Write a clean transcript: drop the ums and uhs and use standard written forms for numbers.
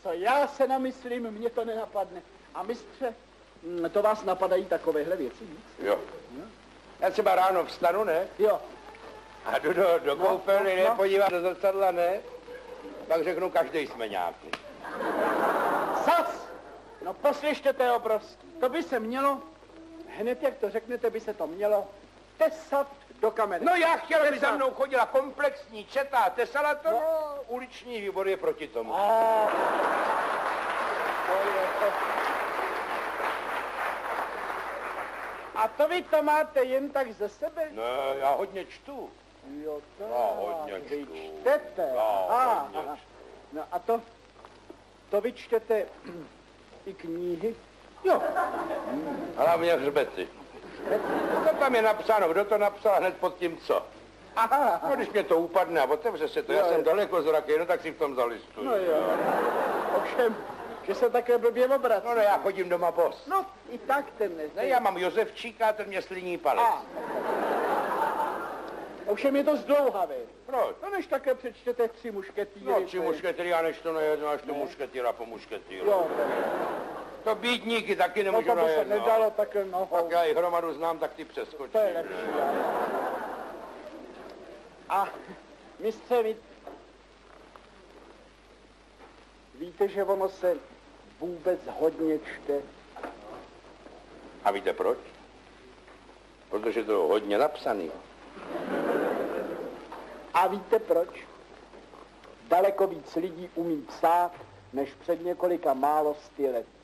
co já se namyslím, mě to nenapadne. A mistře, to vás napadají takovéhle věci víc? Jo. Já třeba ráno vstanu, ne? Jo. A jdu do koupelny, ne? Podívám do zrcadla, ne? Tak řeknu, každý jsme nějaký. Zas! No poslyšte, to je obrovský. To by se mělo, hned jak to řeknete, by se to mělo tesat do kamene. No já chtěl, aby za mnou chodila komplexní četa a tesala to, no, uliční výbor je proti tomu. A to vy to máte jen tak ze sebe? No, já hodně čtu. Jo, to já hodně vy čtu. čtete. Já hodně čtu. No a to vy čtete i knihy? Jo. Hlavně hřbety. To tam je napsáno, kdo to napsal hned pod tím co. Aha. No, když mě to upadne a otevře se to, já jsem daleko zraky, no tak si v tom zalistuju. No jo. Ovšem, že se také blbě obrací. No, já chodím doma bos. No, i tak ten ne. Ne, já mám Josefčíka a ten mě sliní palec. Ovšem je to zdlouhavé. Proč? No, než také přečtěte 3 mušketýry. No, 3 mušketýry, a než to nejedno, až to mušketýra po mušketýru. Jo, to bídníky taky nemůžu no, to by se najedno. nedalo takhle nohou. Tak já i hromadu znám, tak ty přeskočím. To je lepší. A mistře, víte, že ono se vůbec hodně čte. A víte proč? Protože to je hodně napsaný. A víte proč? Daleko víc lidí umí psát, než před několika málo sty lety.